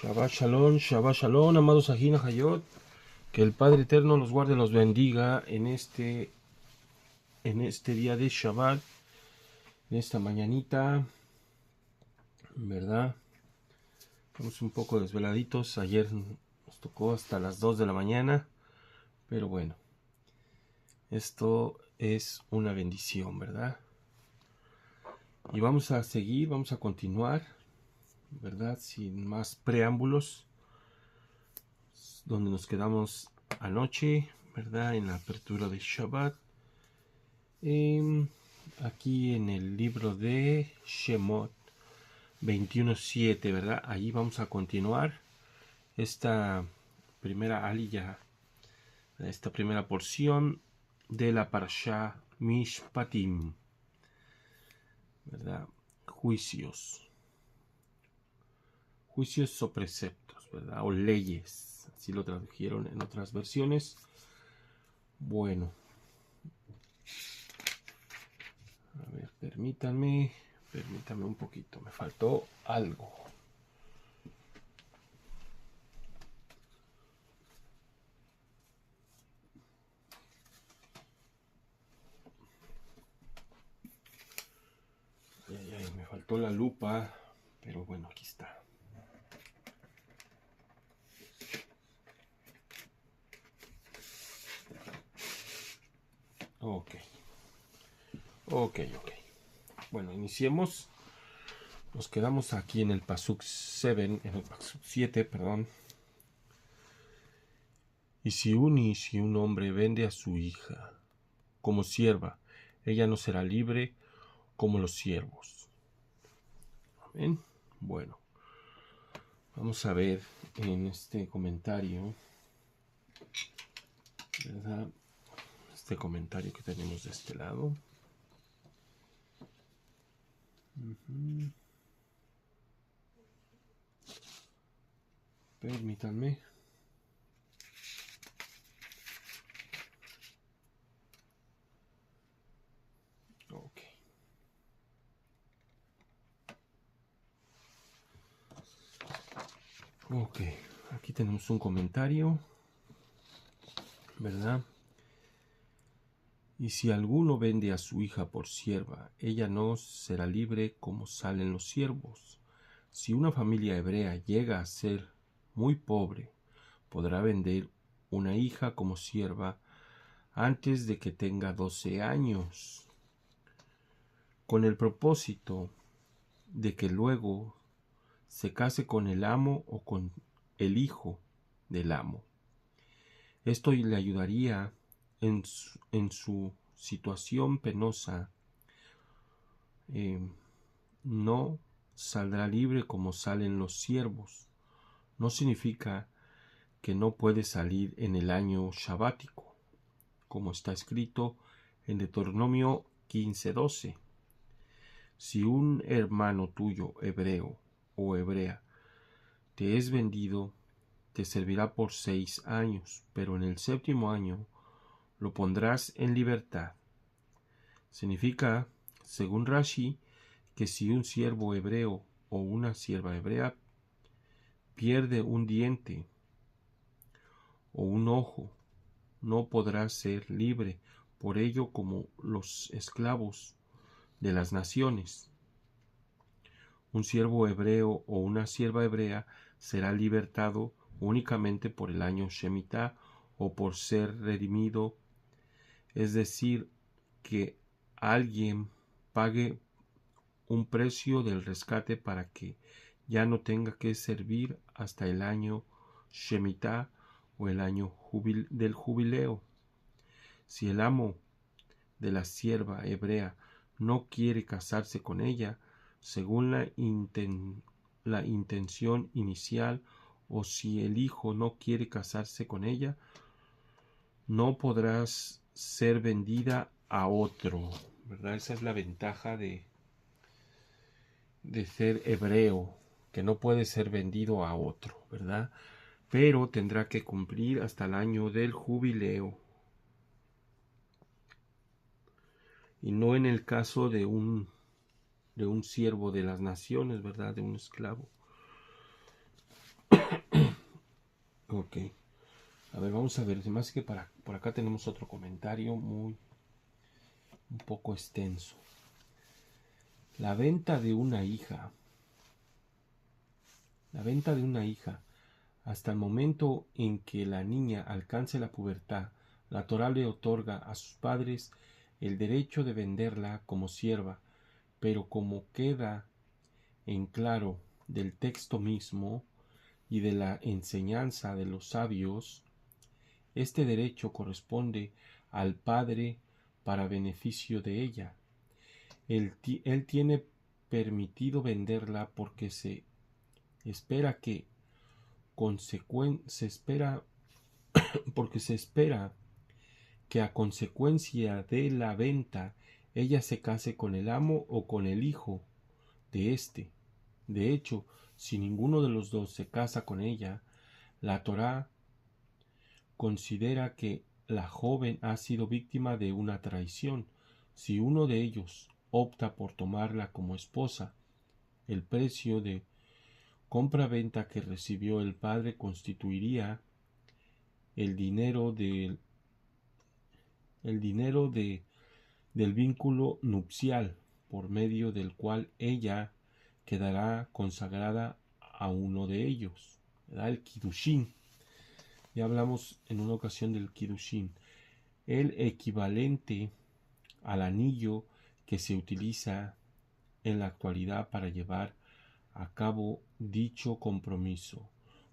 Shabbat Shalom, amados Ajina Hayot. Que el Padre Eterno los guarde y los bendiga en este día de Shabbat, en esta mañanita, ¿verdad? Estamos un poco desveladitos. Ayer nos tocó hasta las 2 de la mañana, pero bueno, esto es una bendición, ¿verdad? Y vamos a seguir, vamos a continuar, ¿verdad? Sin más preámbulos, donde nos quedamos anoche, ¿verdad? En la apertura de Shabbat. Aquí en el libro de Shemot 21:7, ¿verdad? Ahí vamos a continuar esta primera aliyah, esta primera porción de la Parashá Mishpatim, ¿verdad? Juicios o preceptos, ¿verdad? O leyes, así lo tradujeron en otras versiones. Bueno, a ver, permítanme un poquito, me faltó algo. Me faltó la lupa, pero bueno, aquí está. Ok. Bueno, iniciemos. Nos quedamos aquí en el Pasuk 7, perdón. Y si un hombre vende a su hija como sierva, ella no será libre como los siervos. Amén. Bueno, vamos a ver en este comentario, ¿verdad? Este comentario que tenemos de este lado. Permítanme. Ok, aquí tenemos un comentario, ¿verdad? Y si alguno vende a su hija por sierva, ella no será libre como salen los siervos. Si una familia hebrea llega a ser muy pobre, podrá vender una hija como sierva antes de que tenga 12 años, con el propósito de que luego se case con el amo o con el hijo del amo. Esto le ayudaría en su situación penosa. No saldrá libre como salen los siervos. No significa que no puede salir en el año shabático, como está escrito en Deuteronomio 15:12. Si un hermano tuyo hebreo o hebrea te es vendido, te servirá por 6 años, pero en el 7º año lo pondrás en libertad. Significa, según Rashi, que si un siervo hebreo o una sierva hebrea pierde un diente o un ojo, no podrá ser libre por ello como los esclavos de las naciones. Un siervo hebreo o una sierva hebrea será libertado únicamente por el año Shemitah o por ser redimido, es decir, que alguien pague un precio del rescate para que ya no tenga que servir hasta el año Shemitah o el año del jubileo. Si el amo de la sierva hebrea no quiere casarse con ella, según la intención inicial, o si el hijo no quiere casarse con ella, no podrás ser vendida a otro, ¿verdad? Esa es la ventaja de ser hebreo, que no puede ser vendido a otro, ¿verdad? Pero tendrá que cumplir hasta el año del jubileo. Y no en el caso de un siervo de las naciones, ¿verdad? De un esclavo. Ok. A ver, vamos a ver. Además que por acá tenemos otro comentario un poco extenso. La venta de una hija. La venta de una hija. Hasta el momento en que la niña alcance la pubertad, la Torá le otorga a sus padres el derecho de venderla como sierva, pero como queda en claro del texto mismo y de la enseñanza de los sabios, este derecho corresponde al padre para beneficio de ella. Él tiene permitido venderla porque se espera que a consecuencia de la venta ella se case con el amo o con el hijo de éste. De hecho, si ninguno de los dos se casa con ella, la Torá considera que la joven ha sido víctima de una traición. Si uno de ellos opta por tomarla como esposa, el precio de compra-venta que recibió el padre constituiría el dinero del vínculo nupcial, por medio del cual ella quedará consagrada a uno de ellos, ¿verdad? El Kiddushin. Ya hablamos en una ocasión del Kiddushin, el equivalente al anillo que se utiliza en la actualidad para llevar a cabo dicho compromiso.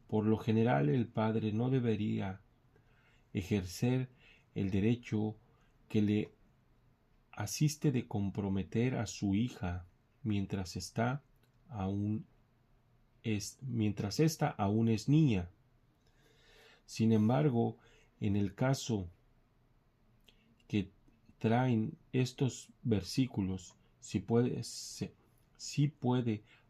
Por lo general, el padre no debería ejercer el derecho que le asiste de comprometer a su hija mientras ésta aún es niña. Sin embargo, en el caso que traen estos versículos, sí puede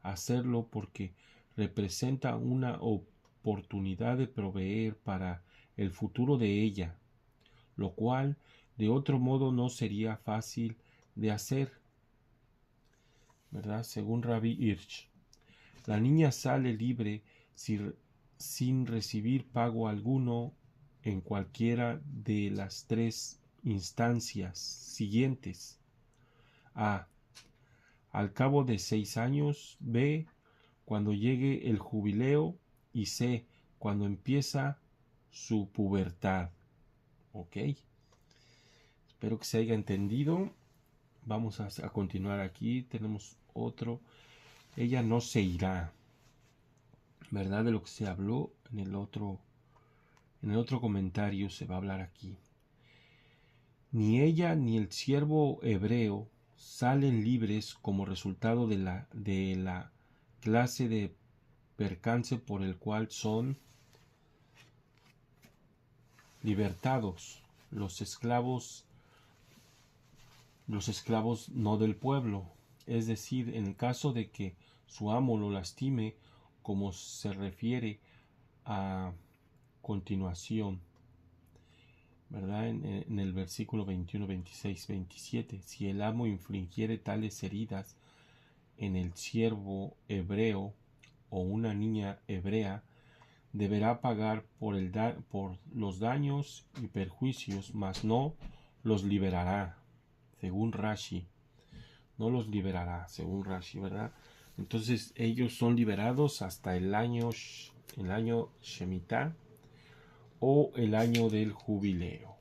hacerlo porque representa una oportunidad de proveer para el futuro de ella, lo cual de otro modo no sería fácil de hacer, ¿verdad? Según Rabbi Hirsch, la niña sale libre sin recibir pago alguno en cualquiera de las tres instancias siguientes: a. Al cabo de 6 años; b. Cuando llegue el jubileo; y c. Cuando empieza su pubertad. Ok, espero que se haya entendido. Vamos a continuar aquí. Tenemos otro. Ella no se irá, ¿verdad? De lo que se habló en el otro comentario se va a hablar aquí. Ni ella ni el siervo hebreo salen libres como resultado de la clase de percance por el cual son libertados los esclavos no del pueblo, es decir, en el caso de que su amo lo lastime, como se refiere a continuación, ¿verdad? En el versículo 21, 26, 27. Si el amo infligiere tales heridas en el siervo hebreo o una niña hebrea, deberá pagar por los daños y perjuicios, mas no los liberará, según Rashi. No los liberará, según Rashi, ¿verdad? Entonces ellos son liberados hasta el año Shemitah o el año del jubileo.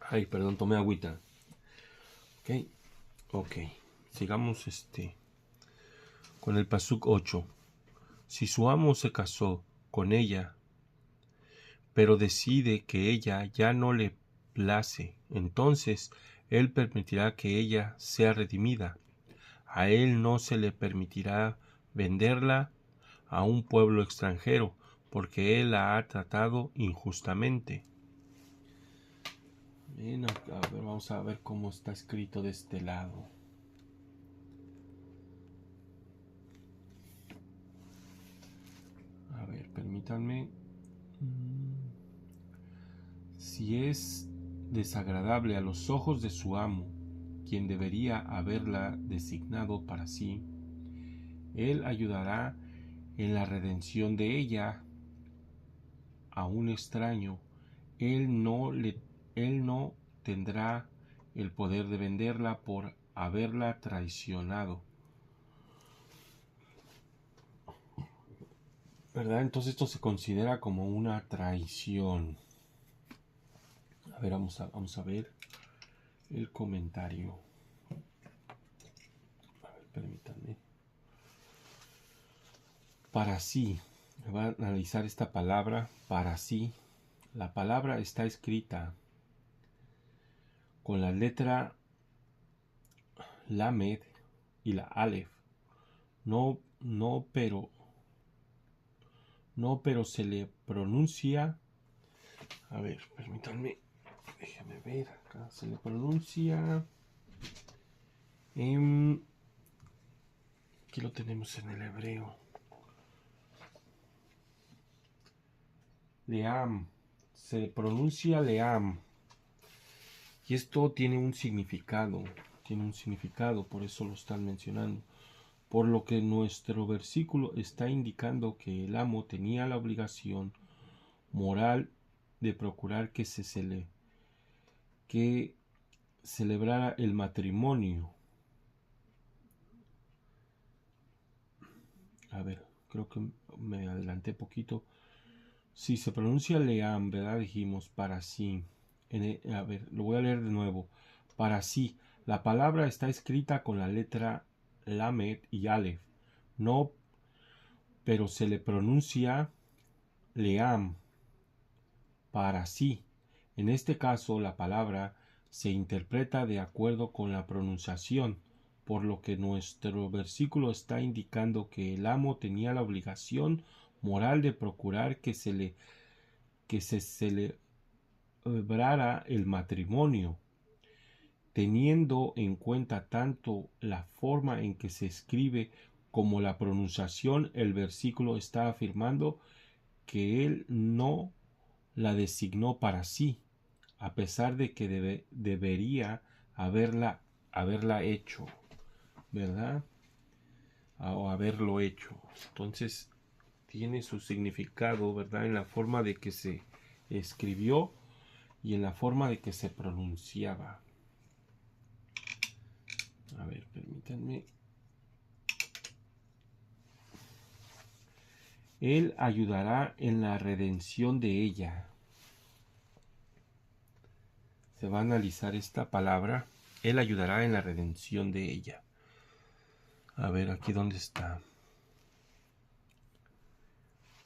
Ay, perdón, tomé agüita. Ok. Sigamos con el pasuk 8. Si su amo se casó con ella, pero decide que ella ya no le place, entonces él permitirá que ella sea redimida. A él no se le permitirá venderla a un pueblo extranjero, porque él la ha tratado injustamente. Bien, a ver, vamos a ver cómo está escrito de este lado. A ver, permítanme. Si es desagradable a los ojos de su amo, quien debería haberla designado para sí, él ayudará en la redención de ella a un extraño. Él no tendrá el poder de venderla por haberla traicionado. ¿Verdad? Entonces esto se considera como una traición. A ver, vamos a ver el comentario. A ver, permítanme. Para sí. Me va a analizar esta palabra, para sí. La palabra está escrita con la letra Lamed y la Aleph. No, pero se le pronuncia. A ver, permítanme. Déjame ver. Acá se le pronuncia. Aquí lo tenemos en el hebreo. Leam. Se pronuncia Leam. Y esto tiene un significado. Por eso lo están mencionando. Por lo que nuestro versículo está indicando que el amo tenía la obligación moral de procurar que celebrara el matrimonio. A ver, creo que me adelanté poquito. Si se pronuncia Leam, ¿verdad? Dijimos para sí. A ver, lo voy a leer de nuevo. Para sí. La palabra está escrita con la letra Lamed y Aleph. No, pero se le pronuncia Leam. Para sí. En este caso, la palabra se interpreta de acuerdo con la pronunciación, por lo que nuestro versículo está indicando que el amo tenía la obligación moral de procurar que se celebrara el matrimonio, teniendo en cuenta tanto la forma en que se escribe como la pronunciación. El versículo está afirmando que él no la designó para sí, a pesar de que debería haberla hecho, ¿verdad? O haberlo hecho. Entonces tiene su significado, ¿verdad? En la forma de que se escribió y en la forma de que se pronunciaba. A ver, permítanme. Él ayudará en la redención de ella. Se va a analizar esta palabra. Él ayudará en la redención de ella. A ver, aquí dónde está.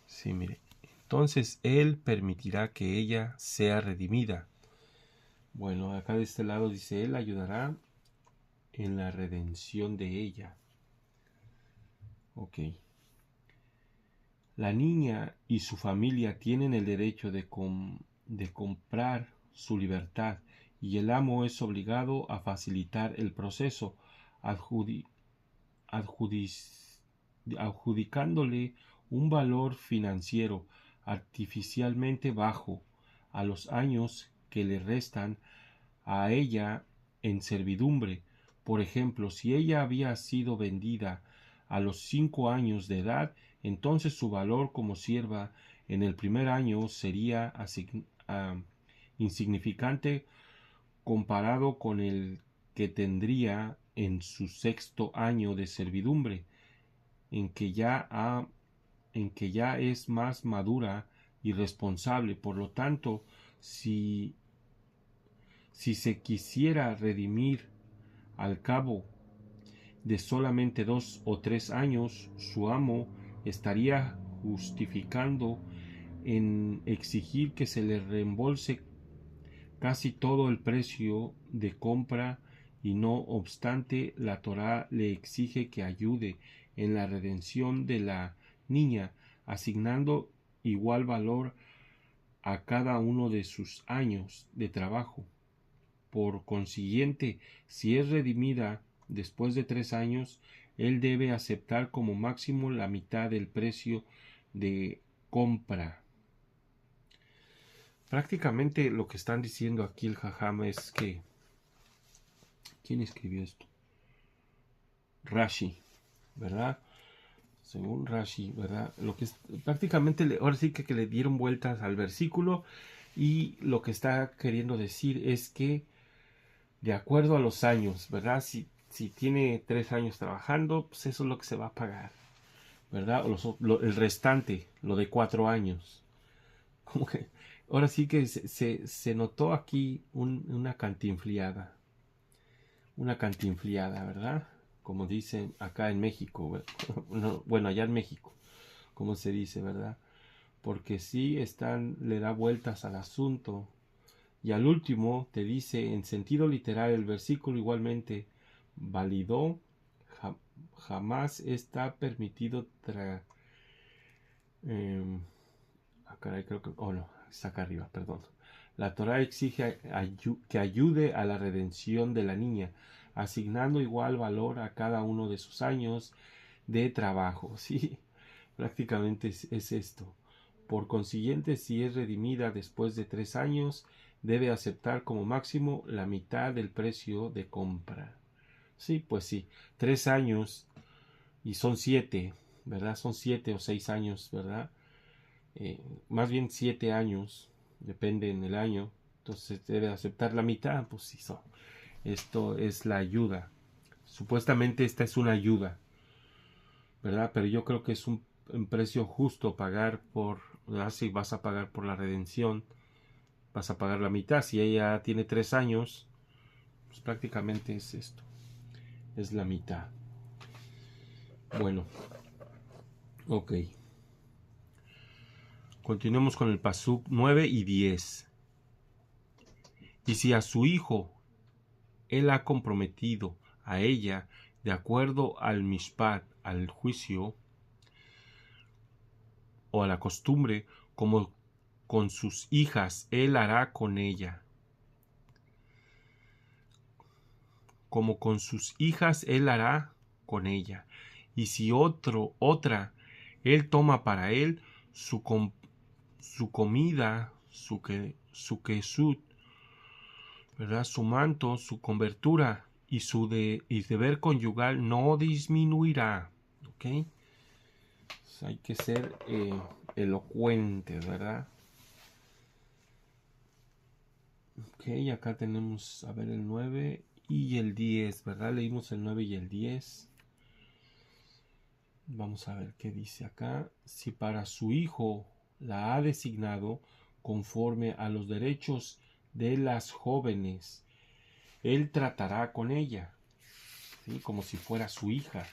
Sí, mire. Entonces Él permitirá que ella sea redimida. Bueno, acá de este lado dice, Él ayudará en la redención de ella. Ok. La niña y su familia tienen el derecho de comprar su libertad y el amo es obligado a facilitar el proceso, adjudicándole un valor financiero artificialmente bajo a los años que le restan a ella en servidumbre. Por ejemplo, si ella había sido vendida a los 5 años de edad, entonces su valor como sierva en el primer año sería insignificante comparado con el que tendría en su 6º año de servidumbre, en que ya es más madura y responsable. Por lo tanto, si se quisiera redimir al cabo de solamente 2 o 3 años, su amo estaría justificando en exigir que se le reembolse casi todo el precio de compra, y no obstante la Torá le exige que ayude en la redención de la niña, asignando igual valor a cada uno de sus años de trabajo. Por consiguiente, si es redimida después de 3 años, él debe aceptar como máximo la mitad del precio de compra. Prácticamente lo que están diciendo aquí el Jajam es que ¿Quién escribió esto? Rashi, ¿verdad? Según Rashi, ¿verdad? Lo que es, prácticamente ahora sí que le dieron vueltas al versículo, y lo que está queriendo decir es que de acuerdo a los años, ¿verdad? Si tiene 3 años trabajando, pues eso es lo que se va a pagar, ¿verdad? El restante, lo de 4 años. Como que ahora sí que se notó aquí una cantinfliada. Una cantinfliada, ¿verdad? Como dicen acá en México. Bueno, allá en México, como se dice, ¿verdad? Porque sí le da vueltas al asunto. Y al último te dice, en sentido literal, el versículo igualmente validó, jamás está permitido caray, creo que, no, está acá arriba, perdón. La Torá exige que ayude a la redención de la niña, asignando igual valor a cada uno de sus años de trabajo. Sí, prácticamente es esto. Por consiguiente, si es redimida después de 3 años, debe aceptar como máximo la mitad del precio de compra. Sí, pues sí, 3 años y son 7, ¿verdad? Son 7 o 6 años, ¿verdad? Más bien 7 años, depende en el año. Entonces debe aceptar la mitad, pues sí, esto es la ayuda. Supuestamente esta es una ayuda, ¿verdad? Pero yo creo que es un precio justo pagar ¿verdad? Si vas a pagar por la redención, vas a pagar la mitad. Si ella tiene 3 años, pues prácticamente es esto, es la mitad. Bueno, ok. Continuemos con el pasuk 9 y 10. Y si a su hijo él ha comprometido a ella de acuerdo al mishpat, al juicio, o a la costumbre, como con sus hijas él hará con ella. Como con sus hijas él hará con ella. Y si otra, él toma para él su comida, su quesut, ¿verdad? Su manto, su cobertura y deber conyugal no disminuirá. ¿Ok? Pues hay que ser elocuentes, ¿verdad? Ok, acá tenemos, a ver, el 9 y el 10, ¿verdad? Leímos el 9 y el 10. Vamos a ver qué dice acá. Si para su hijo la ha designado conforme a los derechos de las jóvenes, él tratará con ella, ¿sí? Como si fuera su hija.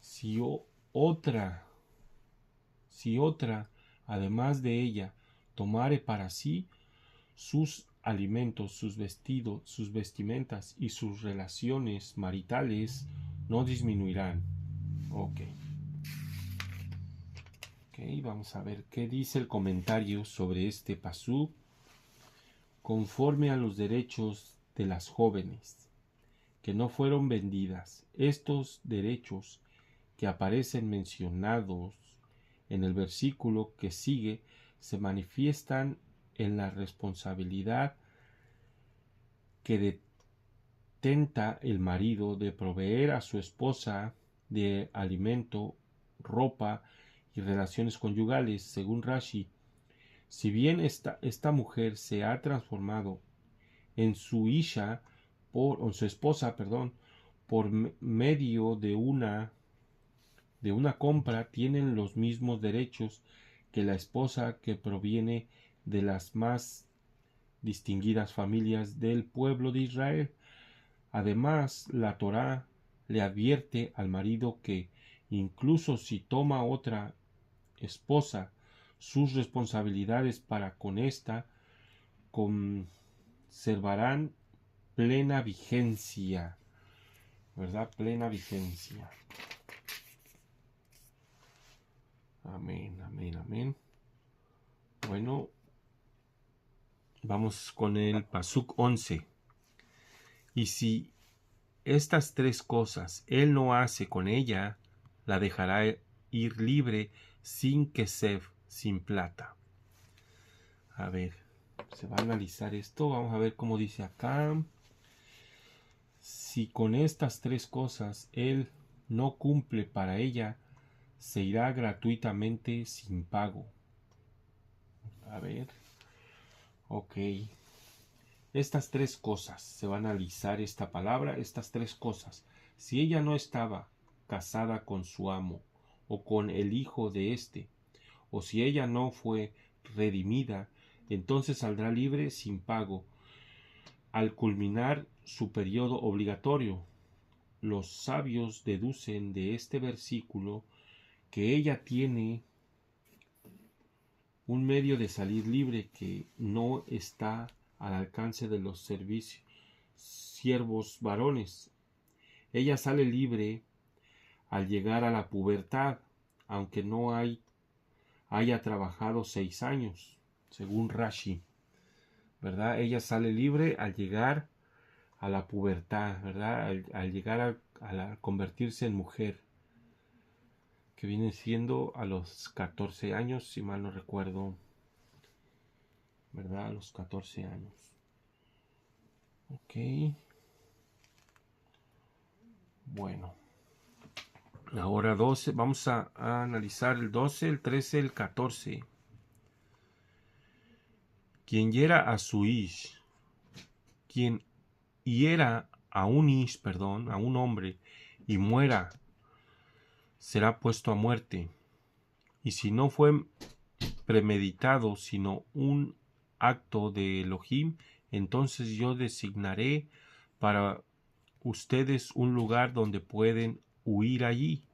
Si otra, además de ella, tomare para sí sus alimentos, sus vestidos, sus vestimentas y sus relaciones maritales, no disminuirán. Ok, vamos a ver qué dice el comentario sobre este pasú. Conforme a los derechos de las jóvenes que no fueron vendidas, estos derechos que aparecen mencionados en el versículo que sigue se manifiestan en la responsabilidad que detenta el marido de proveer a su esposa de alimento, ropa y relaciones conyugales. Según Rashi, si bien esta mujer se ha transformado en su isha, en su esposa, perdón, por medio de una compra, tienen los mismos derechos que la esposa que proviene de las más distinguidas familias del pueblo de Israel. Además, la Torá le advierte al marido que, incluso si toma otra esposa, sus responsabilidades para con ésta conservarán plena vigencia, ¿verdad? Plena vigencia. Amén, amén, amén. Bueno, vamos con el pasuk 11. Y si estas 3 cosas él no hace con ella, la dejará ir libre sin kesef, sin plata. A ver, Se va a analizar esto. Vamos a ver cómo dice acá. Si con estas tres cosas él no cumple para ella, se irá gratuitamente sin pago. A ver. Ok. Estas tres cosas. Se va a analizar esta palabra. Estas tres cosas. Si ella no estaba casada con su amo o con el hijo de éste, o si ella no fue redimida, entonces saldrá libre sin pago al culminar su periodo obligatorio. Los sabios deducen de este versículo que ella tiene un medio de salir libre que no está al alcance de los siervos varones. Ella sale libre al llegar a la pubertad, aunque no haya trabajado 6 años, según Rashi, ¿verdad? Ella sale libre al llegar a la pubertad, ¿verdad? Al llegar a convertirse en mujer, que viene siendo a los 14 años, si mal no recuerdo, ¿verdad? A los 14 años. Ok. Bueno. Ahora 12, vamos a analizar el 12, el 13, el 14. Quien hiera a su ish, quien hiera a un ish, perdón, a un hombre, y muera, será puesto a muerte. Y si no fue premeditado, sino un acto de Elohim, entonces yo designaré para ustedes un lugar donde pueden huir allí.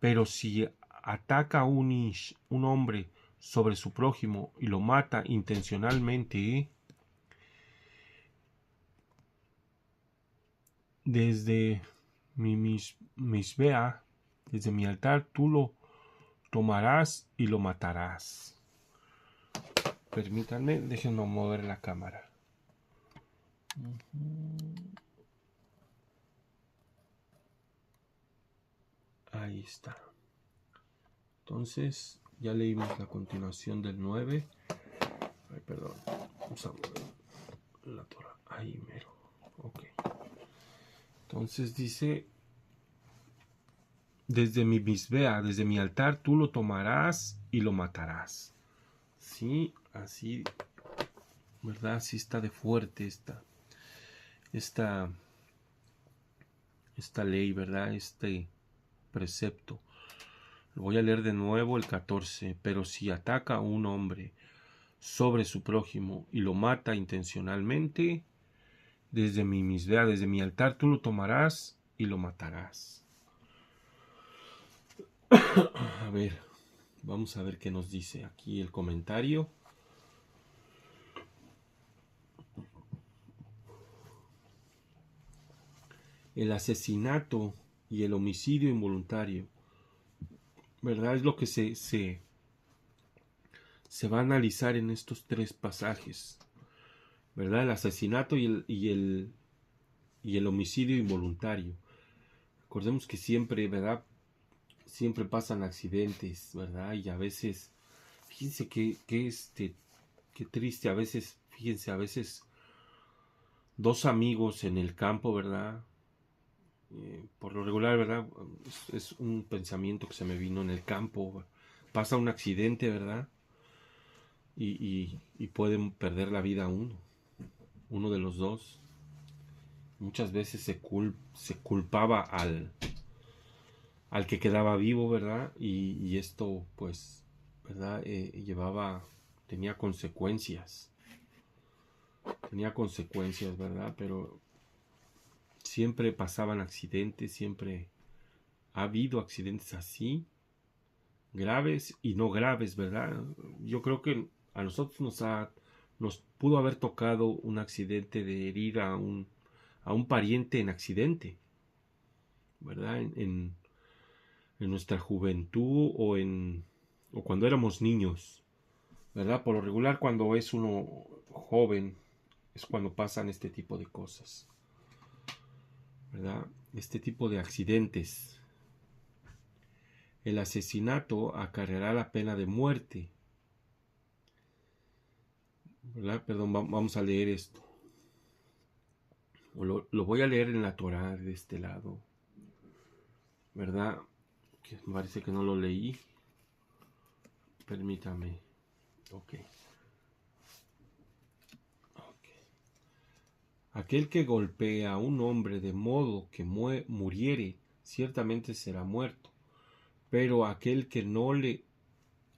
Pero si ataca un hombre sobre su prójimo y lo mata intencionalmente, desde mi misbea, desde mi altar, tú lo tomarás y lo matarás. Permítanme, déjenme mover la cámara. Ahí está. Entonces, ya leímos la continuación del 9. Ay, perdón. Vamos a mover la Torah. Ahí mero. Ok. Entonces dice: desde mi misbea, desde mi altar, tú lo tomarás y lo matarás. Sí, así, ¿verdad? Así está de fuerte esta ley, ¿verdad? Este precepto. Lo voy a leer de nuevo el 14. Pero si ataca a un hombre sobre su prójimo y lo mata intencionalmente, desde mi misbea, desde mi altar, tú lo tomarás y lo matarás. A ver, vamos a ver qué nos dice aquí el comentario. El asesinato y el homicidio involuntario, ¿verdad? Es lo que se va a analizar en estos tres pasajes, ¿verdad? El asesinato y el homicidio involuntario. Recordemos que siempre, ¿verdad? Siempre pasan accidentes, ¿verdad? Y a veces, fíjense qué triste, a veces, fíjense, a veces dos amigos en el campo, ¿verdad? Por lo regular, ¿verdad? Es un pensamiento que se me vino en el campo. Pasa un accidente, ¿verdad? Y pueden perder la vida uno de los dos. Muchas veces se culpaba al que quedaba vivo, ¿verdad? Y esto, pues, ¿verdad? Tenía consecuencias. Tenía consecuencias, ¿verdad? Pero siempre pasaban accidentes, siempre ha habido accidentes así, graves y no graves, ¿verdad? Yo creo que a nosotros nos pudo haber tocado un accidente de herir a un pariente en accidente, ¿verdad? En nuestra juventud o cuando éramos niños, ¿verdad? Por lo regular, cuando es uno joven, es cuando pasan este tipo de cosas, ¿verdad? Este tipo de accidentes. El asesinato acarreará la pena de muerte, ¿verdad? Perdón, vamos a leer esto. Lo voy a leer en la Torá de este lado, ¿verdad? Que me parece que no lo leí. Permítame. Ok. Aquel que golpea a un hombre de modo que muriere, ciertamente será muerto. Pero aquel que no le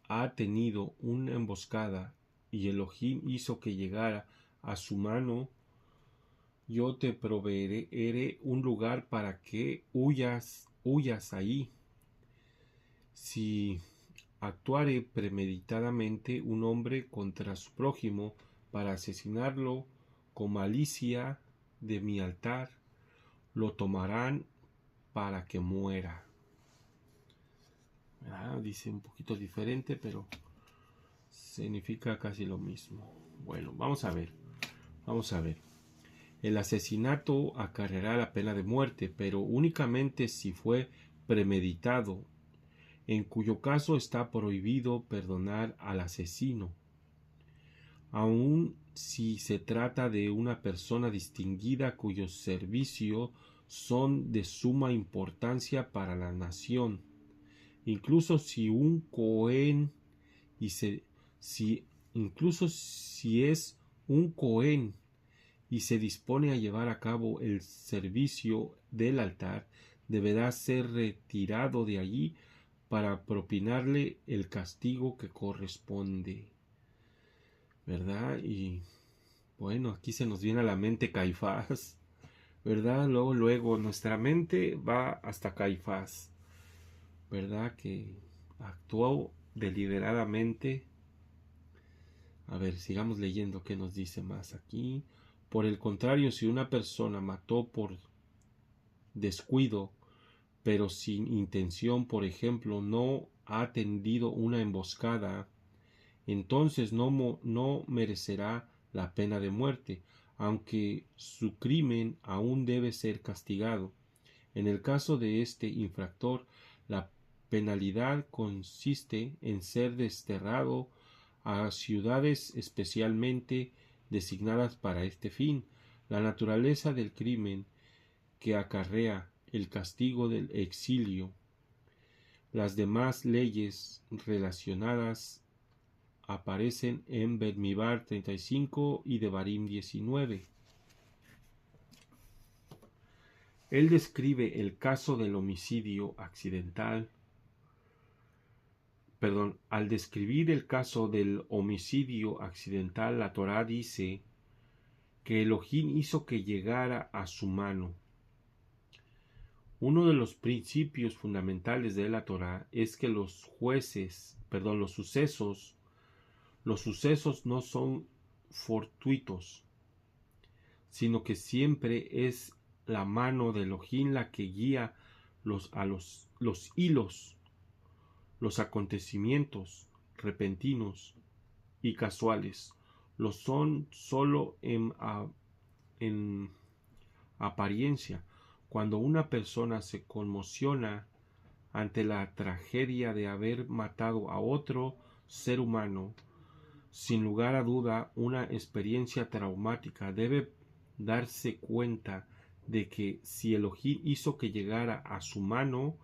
ha tenido una emboscada y Elohim hizo que llegara a su mano, yo te proveeré un lugar para que huyas ahí. Si actuare premeditadamente un hombre contra su prójimo para asesinarlo con malicia de mi altar, lo tomarán para que muera. Dice un poquito diferente, pero significa casi lo mismo. Bueno, vamos a ver. El asesinato acarreará la pena de muerte, pero únicamente si fue premeditado, en cuyo caso está prohibido perdonar al asesino. Aun si se trata de una persona distinguida cuyos servicios son de suma importancia para la nación. Incluso si un cohen incluso si es un cohen y se dispone a llevar a cabo el servicio del altar, deberá ser retirado de allí para propinarle el castigo que corresponde. ¿Verdad? Y bueno, aquí se nos viene a la mente Caifás, ¿verdad? Luego nuestra mente va hasta Caifás, ¿verdad? Que actuó deliberadamente. A ver, sigamos leyendo qué nos dice más aquí. Por el contrario, si una persona mató por descuido, pero sin intención, por ejemplo, no ha tendido una emboscada, entonces no merecerá la pena de muerte, aunque su crimen aún debe ser castigado. En el caso de este infractor, la penalidad consiste en ser desterrado a ciudades especialmente designadas para este fin. La naturaleza del crimen que acarrea el castigo del exilio. Las demás leyes relacionadas aparecen en Bemidbar 35 y Devarim 19. Él describe el caso del homicidio accidental. Al describir el caso del homicidio accidental, la Torá dice que Elohim hizo que llegara a su mano. Uno de los principios fundamentales de la Torá es que los sucesos no son fortuitos, sino que siempre es la mano de Elohim la que guía los hilos, los acontecimientos repentinos y casuales. Lo son solo en apariencia. Cuando una persona se conmociona ante la tragedia de haber matado a otro ser humano, sin lugar a duda una experiencia traumática, debe darse cuenta de que si Elohim hizo que llegara a su mano,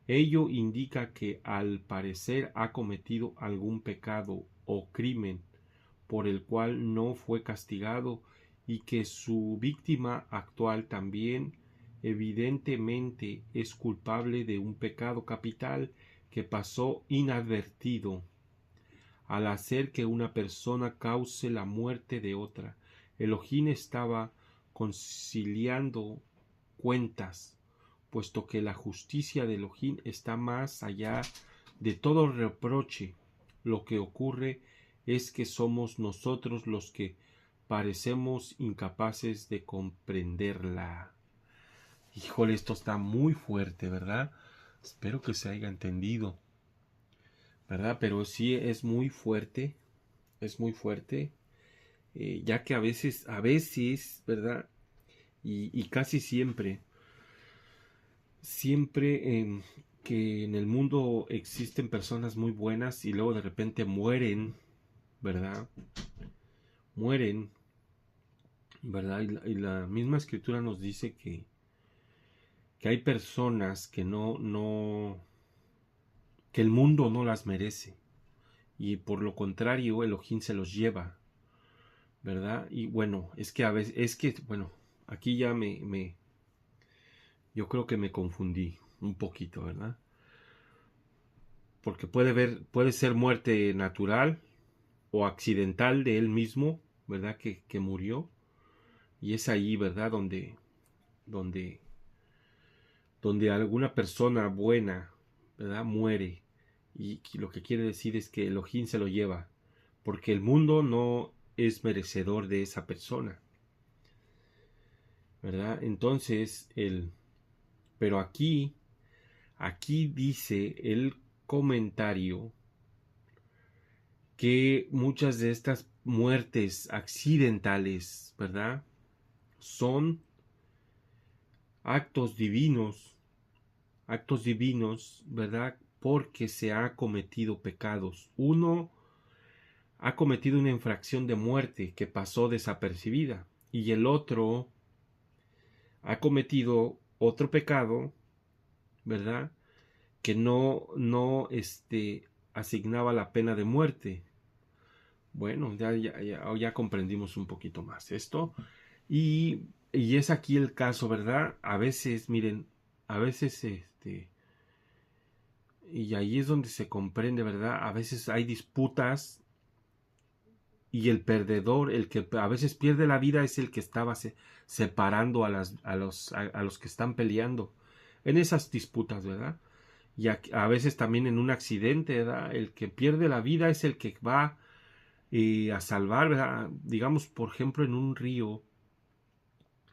ello indica que al parecer ha cometido algún pecado o crimen por el cual no fue castigado y que su víctima actual también evidentemente es culpable de un pecado capital que pasó inadvertido al hacer que una persona cause la muerte de otra. Elohim estaba conciliando cuentas, puesto que la justicia de Elohim está más allá de todo reproche. Lo que ocurre es que somos nosotros los que parecemos incapaces de comprenderla. Híjole, esto está muy fuerte, ¿verdad? Espero que se haya entendido, ¿verdad? Pero sí es muy fuerte, ya que a veces, ¿verdad? Y casi siempre que en el mundo existen personas muy buenas y luego de repente mueren, ¿verdad? mueren, ¿verdad? Y la misma escritura nos dice que hay personas que que el mundo no las merece, y por lo contrario Elohim se los lleva, ¿verdad? Y bueno, es que a veces, bueno, aquí ya yo creo que me confundí un poquito, ¿verdad? Porque puede ser muerte natural o accidental de él mismo, ¿verdad? Que murió, y es ahí, ¿verdad? Donde, donde alguna persona buena, ¿verdad? Muere, y lo que quiere decir es que Elohim se lo lleva, porque el mundo no es merecedor de esa persona, ¿verdad? Entonces, pero aquí dice el comentario que muchas de estas muertes accidentales, ¿verdad? Son actos divinos, ¿verdad? Porque se ha cometido pecados. Uno ha cometido una infracción de muerte que pasó desapercibida, y el otro ha cometido otro pecado, ¿verdad? Que no asignaba la pena de muerte. Bueno, ya comprendimos un poquito más esto. Y es aquí el caso, ¿verdad? A veces, miren, a veces y ahí es donde se comprende, ¿verdad? A veces hay disputas, y el perdedor, el que a veces pierde la vida, es el que estaba separando a los que están peleando en esas disputas, ¿verdad? Y a veces también en un accidente, ¿verdad? El que pierde la vida es el que va a salvar, ¿verdad? Digamos, por ejemplo, en un río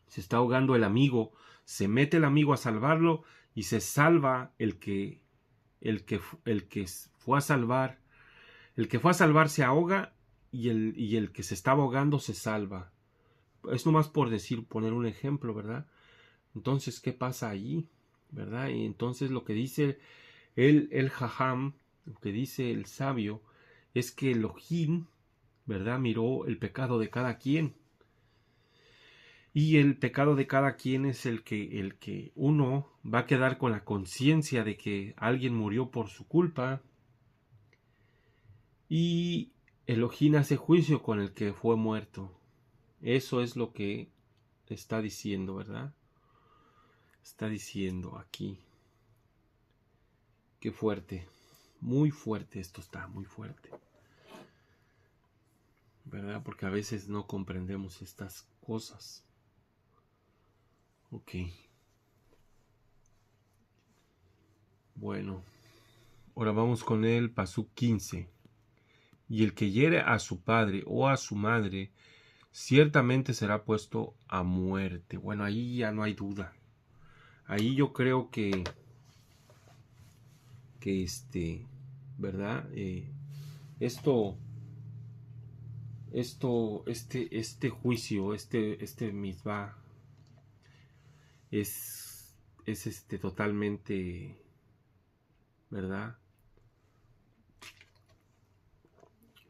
se está ahogando el amigo, se mete el amigo a salvarlo, y se salva el que fue a salvar. El que fue a salvar se ahoga, y el que se estaba ahogando se salva. Es nomás por poner un ejemplo, ¿verdad? Entonces, ¿qué pasa allí? ¿Verdad? Y entonces lo que dice el Jajam, lo que dice el sabio, es que Elohim, ¿verdad? Miró el pecado de cada quien. Y el pecado de cada quien es el que uno va a quedar con la conciencia de que alguien murió por su culpa, y Elohim hace juicio con el que fue muerto. Eso es lo que está diciendo, ¿verdad? Está diciendo aquí. Qué fuerte. Muy fuerte, esto está muy fuerte, ¿verdad? Porque a veces no comprendemos estas cosas. Ok. Bueno, ahora vamos con el pasuk 15. Y el que hiere a su padre o a su madre, ciertamente será puesto a muerte. Bueno, ahí ya no hay duda. Ahí yo creo que ¿verdad? Esto, este juicio, este misbah, es totalmente, ¿verdad?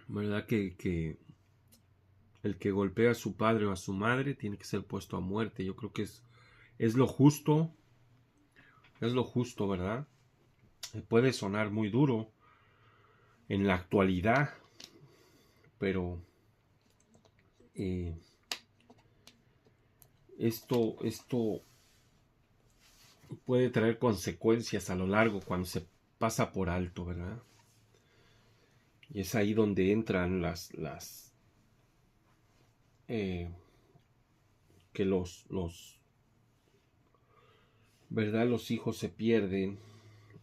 ¿Verdad? Que el que golpea a su padre o a su madre tiene que ser puesto a muerte. Yo creo que es lo justo, ¿verdad? Puede sonar muy duro en la actualidad, pero eh, esto puede traer consecuencias a lo largo cuando se pasa por alto, ¿verdad? Y es ahí donde entran que ¿verdad? Los hijos se pierden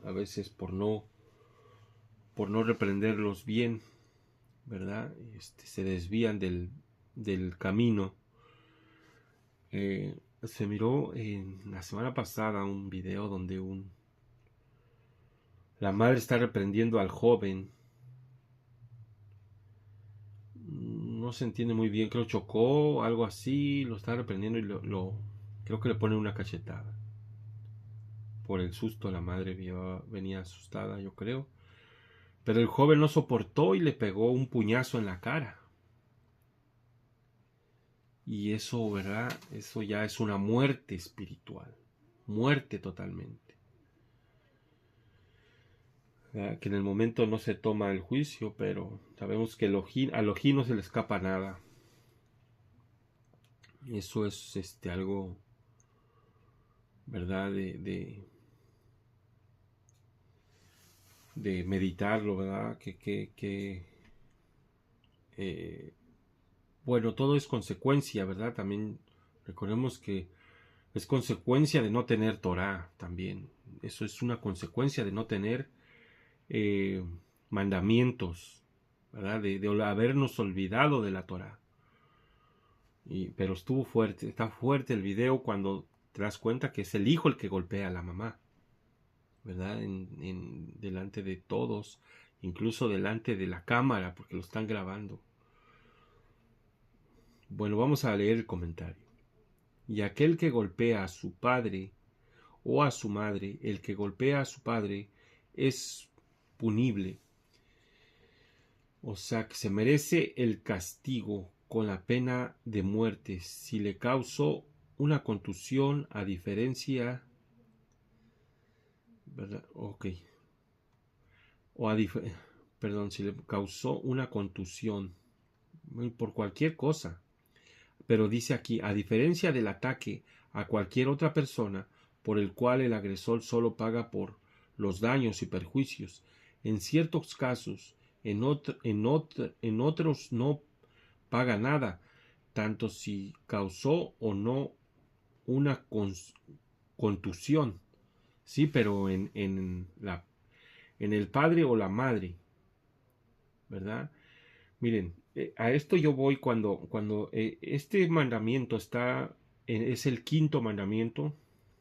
a veces por no reprenderlos bien, ¿verdad? Se desvían del camino. Se miró en la semana pasada un video donde la madre está reprendiendo al joven. No se entiende muy bien, creo chocó, algo así, lo está reprendiendo, y creo que le pone una cachetada. Por el susto, la madre venía asustada, yo creo. Pero el joven no soportó y le pegó un puñazo en la cara. Y eso, ¿verdad? Eso ya es una muerte espiritual. Muerte totalmente. ¿Verdad? Que en el momento no se toma el juicio, pero sabemos que a Elohim no se le escapa nada. Eso es algo, ¿verdad? De meditarlo, ¿verdad? Bueno, todo es consecuencia, ¿verdad? También recordemos que es consecuencia de no tener Torah también. Eso es una consecuencia de no tener eh, mandamientos, ¿verdad? De habernos olvidado de la Torah. Pero estuvo fuerte, está fuerte el video cuando te das cuenta que es el hijo el que golpea a la mamá, ¿verdad? Delante de todos, incluso delante de la cámara, porque lo están grabando. Bueno, vamos a leer el comentario. Y aquel que golpea a su padre o a su madre, el que golpea a su padre es punible. O sea, que se merece el castigo con la pena de muerte si le causó una contusión a diferencia, ¿verdad? Ok. Perdón, si le causó una contusión por cualquier cosa. Pero dice aquí, a diferencia del ataque a cualquier otra persona, por el cual el agresor solo paga por los daños y perjuicios, en ciertos casos, en otros no paga nada, tanto si causó o no una contusión. Sí, pero en el padre o la madre, ¿verdad? Miren, a esto yo voy cuando este mandamiento es el quinto mandamiento,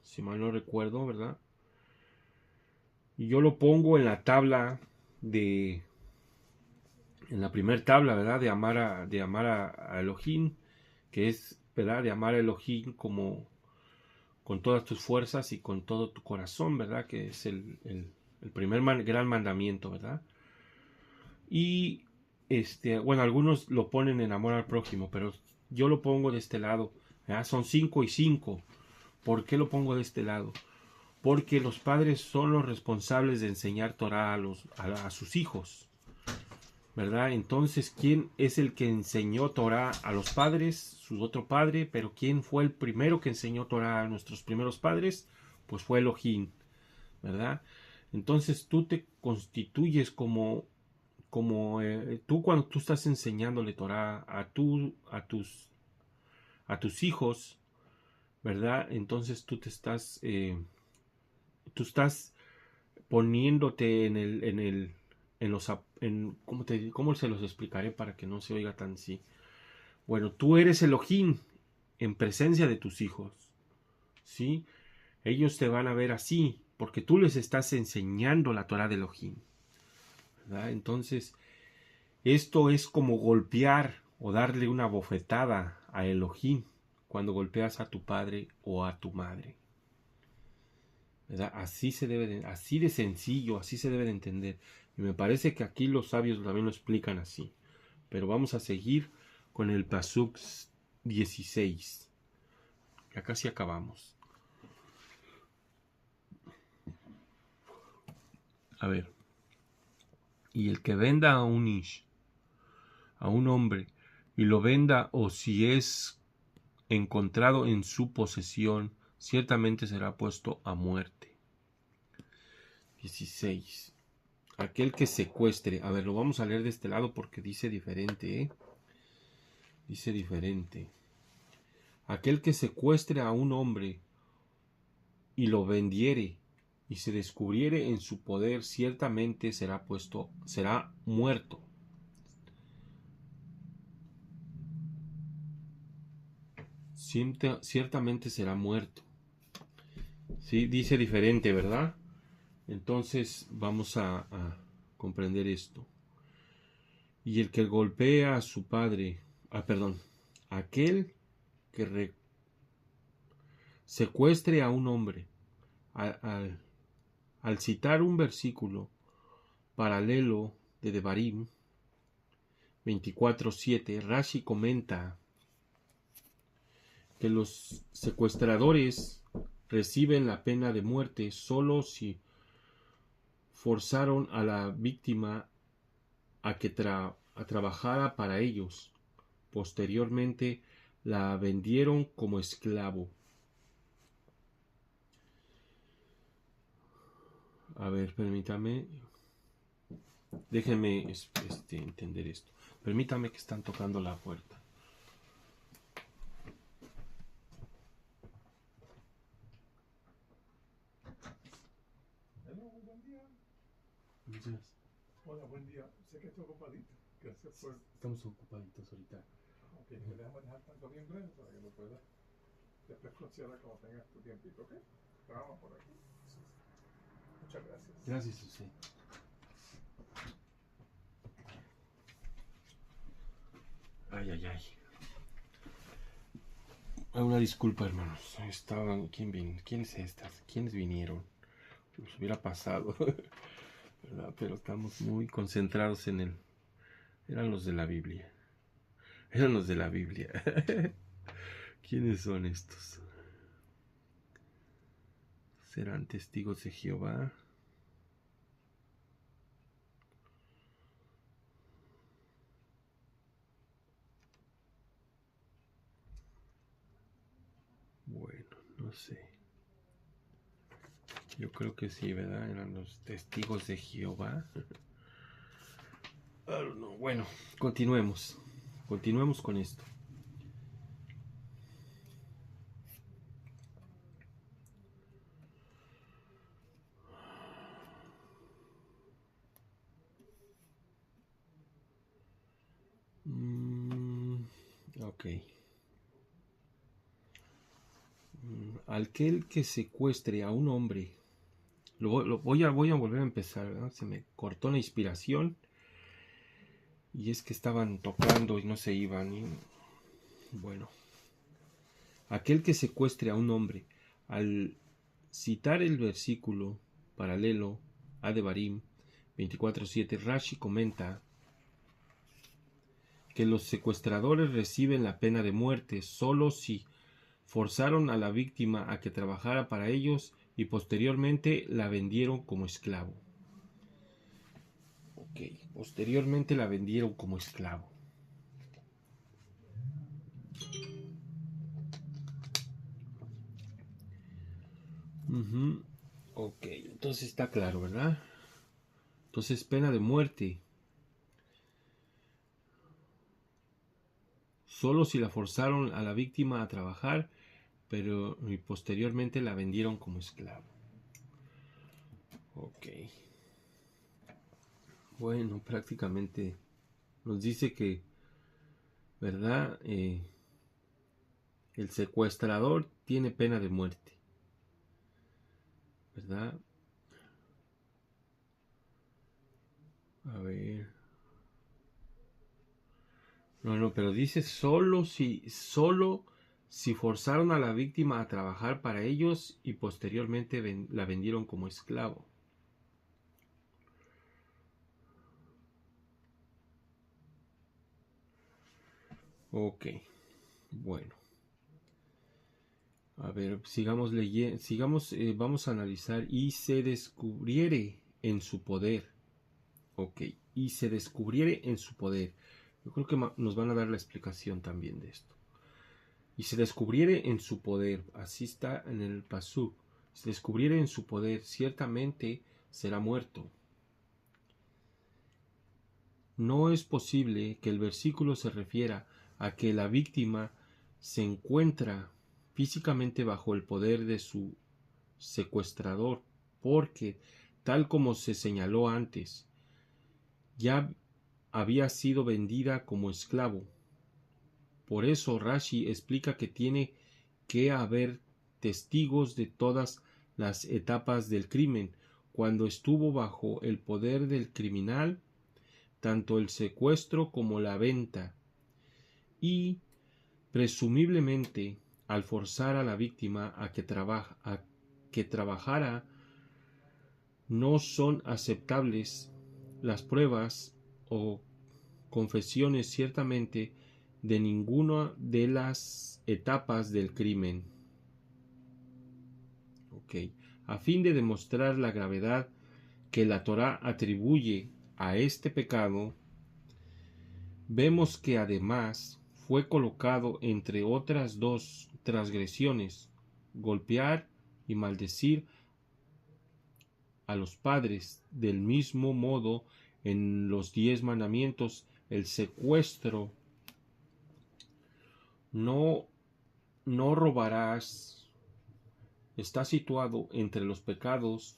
si mal no recuerdo, ¿verdad? Y yo lo pongo en la tabla en la primera tabla, ¿verdad? De amar a Elohim, que es, ¿verdad? De amar a Elohim como con todas tus fuerzas y con todo tu corazón, ¿verdad? Que es el primer gran mandamiento, ¿verdad? Y bueno, algunos lo ponen en amor al prójimo, pero yo lo pongo de este lado. ¿Verdad? Son 5 y 5. ¿Por qué lo pongo de este lado? Porque los padres son los responsables de enseñar Torah a sus hijos, ¿verdad? Entonces, ¿quién es el que enseñó Torah a los padres? Su otro padre, pero ¿quién fue el primero que enseñó Torah a nuestros primeros padres? Pues fue Elohim, ¿verdad? Entonces tú te constituyes como tú cuando tú estás enseñándole Torah a tus hijos, ¿verdad? Entonces tú estás poniéndote ¿cómo se los explicaré para que no se oiga tan así? Bueno, tú eres Elohim en presencia de tus hijos, ¿sí? Ellos te van a ver así, porque tú les estás enseñando la Torah de Elohim, ¿verdad? Entonces, esto es como golpear o darle una bofetada a Elohim cuando golpeas a tu padre o a tu madre, ¿verdad? Así de sencillo, así se debe de entender. Y me parece que aquí los sabios también lo explican así. Pero vamos a seguir con el Pasuk 16. Ya casi acabamos. A ver. Y el que venda a un ish, a un hombre, y lo venda, o si es encontrado en su posesión, ciertamente será puesto a muerte. 16. Aquel que secuestre. A ver, lo vamos a leer de este lado porque dice diferente, ¿eh? Dice diferente. Aquel que secuestre a un hombre y lo vendiere y se descubriere en su poder, ciertamente será muerto. Ciertamente será muerto. Sí, dice diferente, ¿verdad? Entonces vamos a comprender esto. Y el que golpea a su padre, aquel que secuestre a un hombre, al citar un versículo paralelo de Devarim 24:7, Rashi comenta que los secuestradores reciben la pena de muerte solo si forzaron a la víctima a que trabajara para ellos. Posteriormente la vendieron como esclavo. A ver, permítame. Déjenme entender esto. Permítame que están tocando la puerta. Hola, buen día. Gracias. Hola, buen día. Sé que estoy ocupadito. Gracias por... Estamos ocupaditos ahorita. Ok, pues déjame dejar tanto bien breve para que lo puedas después considerar cuando tengas tu tiempito, ¿ok? Vamos por aquí. Muchas gracias. Gracias a usted. Ay, ay, ay. Una disculpa, hermanos. Estaban. ¿Quiénes estas? ¿Quiénes vinieron? Nos hubiera pasado. ¿Verdad? Pero estamos muy concentrados en él. Eran los de la Biblia. Eran los de la Biblia. ¿Quiénes son estos? ¿Serán testigos de Jehová? Bueno, no sé. Yo creo que sí, ¿verdad? Eran los testigos de Jehová. No. Bueno, continuemos. Continuemos con esto. Ok. Aquel que secuestre a un hombre. Voy a volver a empezar, ¿verdad? Se me cortó la inspiración. Y es que estaban tocando y no se iban. Bueno. Aquel que secuestre a un hombre. Al citar el versículo paralelo a Devarim 24:7, Rashi comenta que los secuestradores reciben la pena de muerte solo si forzaron a la víctima a que trabajara para ellos y posteriormente la vendieron como esclavo. Ok, posteriormente la vendieron como esclavo. Ok, entonces está claro, ¿verdad? Entonces pena de muerte. Solo si la forzaron a la víctima a trabajar, pero y posteriormente la vendieron como esclavo. Ok. Bueno, prácticamente nos dice que, ¿verdad? El secuestrador tiene pena de muerte, ¿verdad? A ver. No, pero dice solo si forzaron a la víctima a trabajar para ellos y posteriormente la vendieron como esclavo. Ok, bueno. A ver, sigamos leyendo, vamos a analizar y se descubriere en su poder. Ok, y se descubriere en su poder. Yo creo que nos van a dar la explicación también de esto. Y se descubriere en su poder, así está en el pasú. Se descubriere en su poder, ciertamente será muerto. No es posible que el versículo se refiera a que la víctima se encuentra físicamente bajo el poder de su secuestrador, porque, tal como se señaló antes, ya había sido vendida como esclavo. Por eso Rashi explica que tiene que haber testigos de todas las etapas del crimen, cuando estuvo bajo el poder del criminal, tanto el secuestro como la venta, y presumiblemente al forzar a la víctima a que trabajara, no son aceptables las pruebas o confesiones ciertamente de ninguna de las etapas del crimen. A fin de demostrar la gravedad que la Torá atribuye a este pecado, vemos que además fue colocado entre otras dos transgresiones, golpear y maldecir a los padres. Del mismo modo, en los 10 mandamientos, el secuestro, no robarás, está situado entre los pecados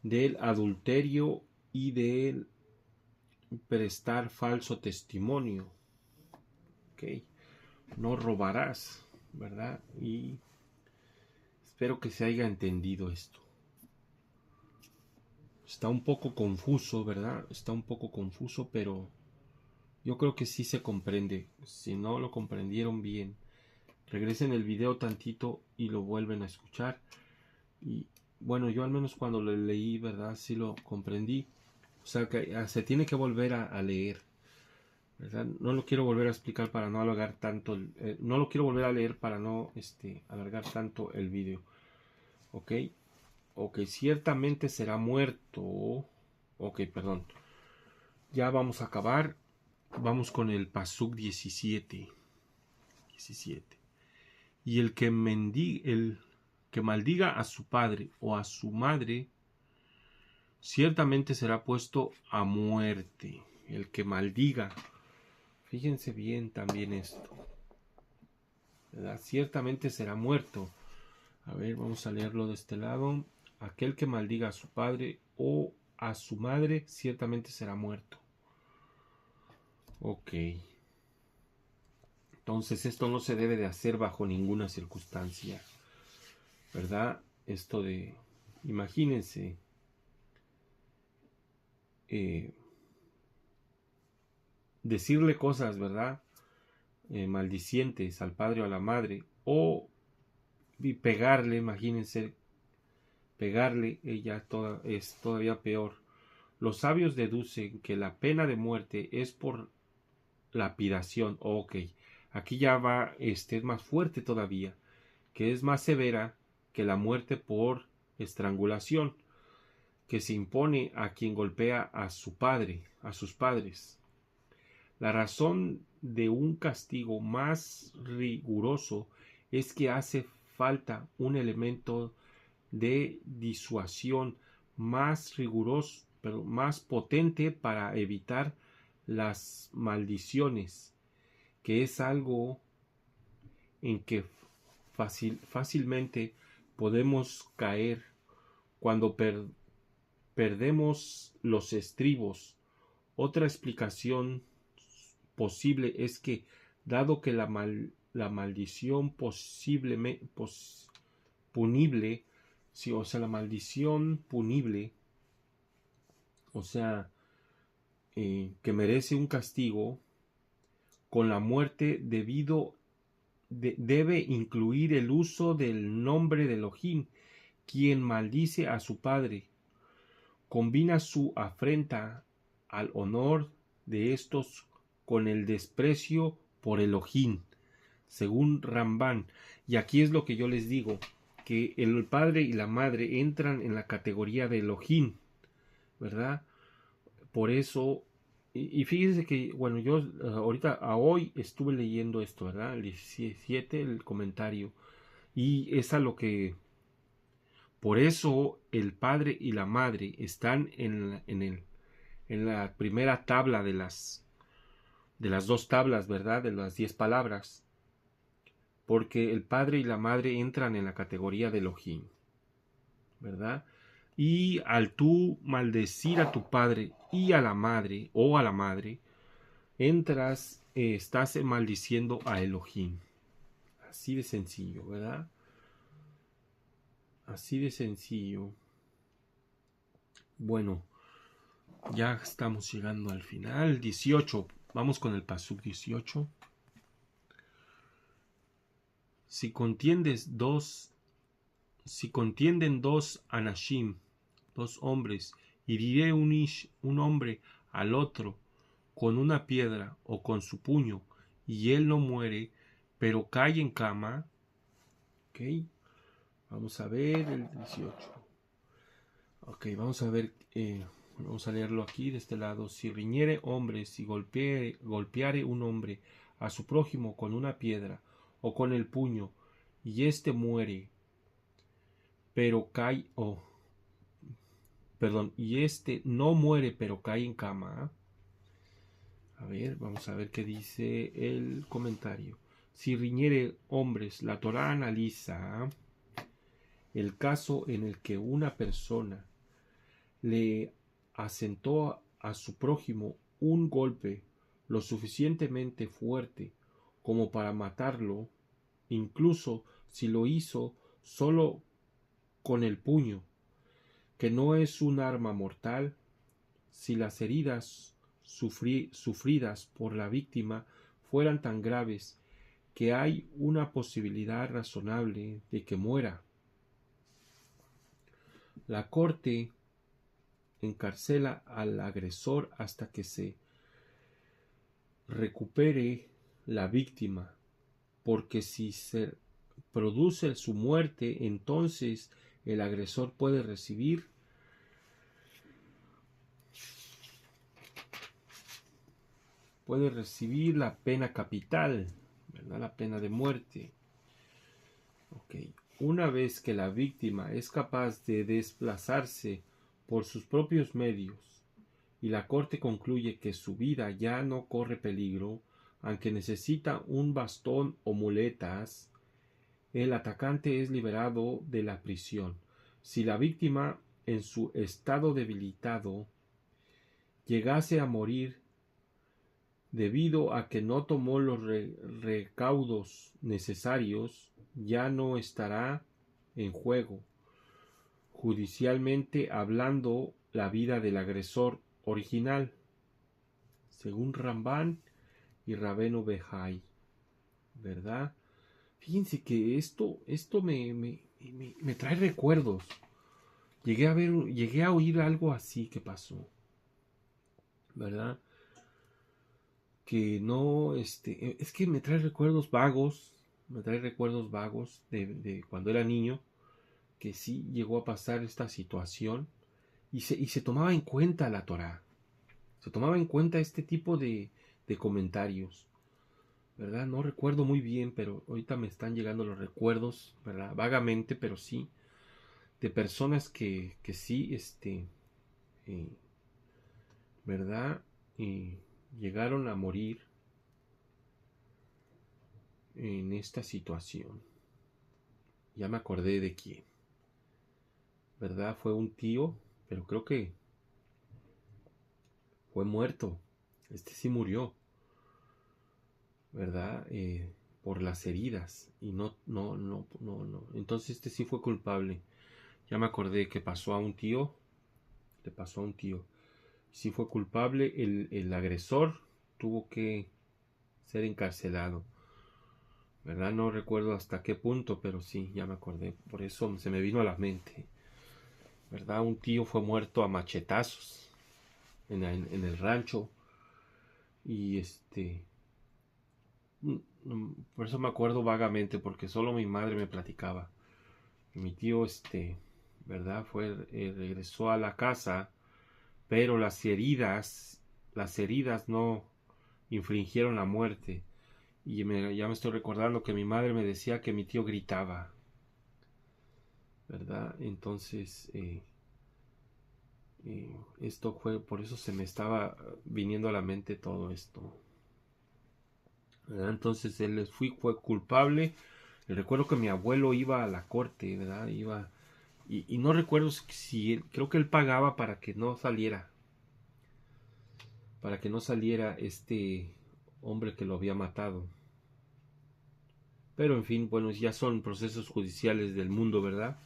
del adulterio y del prestar falso testimonio. No robarás, ¿verdad? Y espero que se haya entendido esto. Está un poco confuso, ¿verdad? Está un poco confuso, pero yo creo que sí se comprende. Si no lo comprendieron bien, regresen el video tantito y lo vuelven a escuchar. Y bueno, yo al menos cuando lo leí, ¿verdad? Sí lo comprendí. O sea que se tiene que volver a leer, ¿verdad? No lo quiero volver a explicar para no alargar tanto. No lo quiero volver a leer para no alargar tanto el video. Ok, ciertamente será muerto. Perdón. Ya vamos a acabar. Vamos con el Pasuk 17. Y el que maldiga a su padre o a su madre, ciertamente será puesto a muerte. El que maldiga. Fíjense bien también esto, ¿verdad? Ciertamente será muerto. A ver, vamos a leerlo de este lado. Aquel que maldiga a su padre o a su madre, ciertamente será muerto. Entonces esto no se debe de hacer bajo ninguna circunstancia, ¿verdad? Esto de, imagínense, decirle cosas, ¿verdad? Maldicientes al padre o a la madre, o pegarle, imagínense, pegarle, ella es todavía peor. Los sabios deducen que la pena de muerte es por lapidación. Aquí ya va, es más fuerte todavía, que es más severa que la muerte por estrangulación, que se impone a quien golpea a su padre, a sus padres. La razón de un castigo más riguroso es que hace falta un elemento de disuasión más riguroso, pero más potente para evitar las maldiciones, que es algo en que fácilmente podemos caer cuando perdemos los estribos. Otra explicación posible es que, dado que la maldición punible, sí, o sea, la maldición punible, o sea, que merece un castigo, con la muerte debe incluir el uso del nombre de Elohim. Quien maldice a su padre combina su afrenta al honor de estos con el desprecio por Elohim, según Ramban. Y aquí es lo que yo les digo, que el padre y la madre entran en la categoría de Elohim, ¿verdad? Por eso, y fíjense que, bueno, yo hoy estuve leyendo esto, ¿verdad? El 17, el comentario, y es a lo que, por eso el padre y la madre están en la primera tabla de las 2 tablas, ¿verdad? De las 10 palabras, porque el padre y la madre entran en la categoría de Elohim, ¿verdad? Y al tú maldecir a tu padre y a la madre, o a la madre, estás maldiciendo a Elohim. Así de sencillo, ¿verdad? Así de sencillo. Bueno, ya estamos llegando al final. 18. Vamos con el Pasuk 18. Si contienden dos anashim, 2 hombres, y diré un hombre al otro con una piedra o con su puño, y él no muere, pero cae en cama. Ok, vamos a ver el 18. Ok, vamos a ver, vamos a leerlo aquí de este lado. Si riñere hombres y golpeare un hombre a su prójimo con una piedra o con el puño, y éste muere, pero cae, y éste no muere, pero cae en cama. A ver, vamos a ver qué dice el comentario. Si riñere hombres, la Torá analiza el caso en el que una persona le asentó a su prójimo un golpe lo suficientemente fuerte como para matarlo, incluso si lo hizo solo con el puño, que no es un arma mortal. Si las heridas sufridas por la víctima fueran tan graves que hay una posibilidad razonable de que muera, la corte encarcela al agresor hasta que se recupere la víctima, porque si se produce su muerte, entonces el agresor puede recibir la pena capital, ¿verdad? La pena de muerte. Okay. Una vez que la víctima es capaz de desplazarse por sus propios medios y la corte concluye que su vida ya no corre peligro, aunque necesita un bastón o muletas, el atacante es liberado de la prisión. Si la víctima, en su estado debilitado, llegase a morir debido a que no tomó los recaudos necesarios, ya no estará en juego, judicialmente hablando, la vida del agresor original, según Ramban y Rabenu Behai, ¿verdad? Fíjense que esto me trae recuerdos. Llegué a oír algo así que pasó, ¿verdad? Que no, es que me trae recuerdos vagos de cuando era niño, que sí llegó a pasar esta situación y se tomaba en cuenta la Torá, se tomaba en cuenta este tipo de comentarios, ¿verdad? No recuerdo muy bien, pero ahorita me están llegando los recuerdos, ¿verdad? Vagamente, pero sí, de personas que sí, ¿verdad? Llegaron a morir en esta situación. Ya me acordé de quién, ¿verdad? Fue un tío, pero creo que fue muerto. Este sí murió, ¿verdad? Por las heridas. Y no. Entonces este sí fue culpable. Ya me acordé que pasó a un tío. Le pasó a un tío. Sí fue culpable. El agresor tuvo que ser encarcelado, ¿verdad? No recuerdo hasta qué punto, pero sí, ya me acordé. Por eso se me vino a la mente, ¿verdad? Un tío fue muerto a machetazos en el rancho. Y por eso me acuerdo vagamente, porque solo mi madre me platicaba. Mi tío, ¿verdad? Regresó a la casa, pero las heridas no infringieron la muerte. Y ya me estoy recordando que mi madre me decía que mi tío gritaba, ¿verdad? Entonces, esto fue, por eso se me estaba viniendo a la mente todo esto, ¿verdad? Entonces él fue culpable. Recuerdo que mi abuelo iba a la corte, ¿verdad? Y no recuerdo si creo que él pagaba para que no saliera este hombre que lo había matado. Pero en fin, bueno, ya son procesos judiciales del mundo, ¿verdad?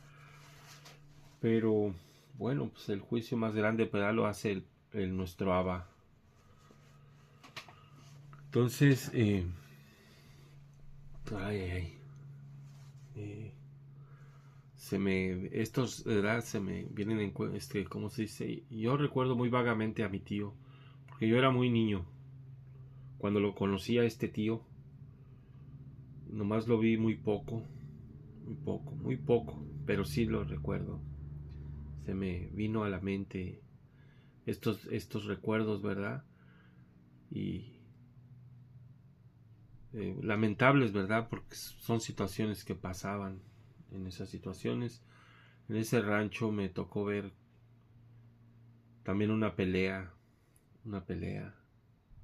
Pero bueno, pues el juicio más grande, ¿verdad? Lo hace nuestro Abba. Entonces, estos, ¿verdad? Se me vienen en, ¿cómo se dice? Yo recuerdo muy vagamente a mi tío, porque yo era muy niño cuando lo conocí a este tío, Nomás lo vi muy poco, pero sí lo recuerdo. Se me vino a la mente estos recuerdos, ¿verdad? Y lamentables, ¿verdad? Porque son situaciones que pasaban. En esas situaciones, en ese rancho me tocó ver también una pelea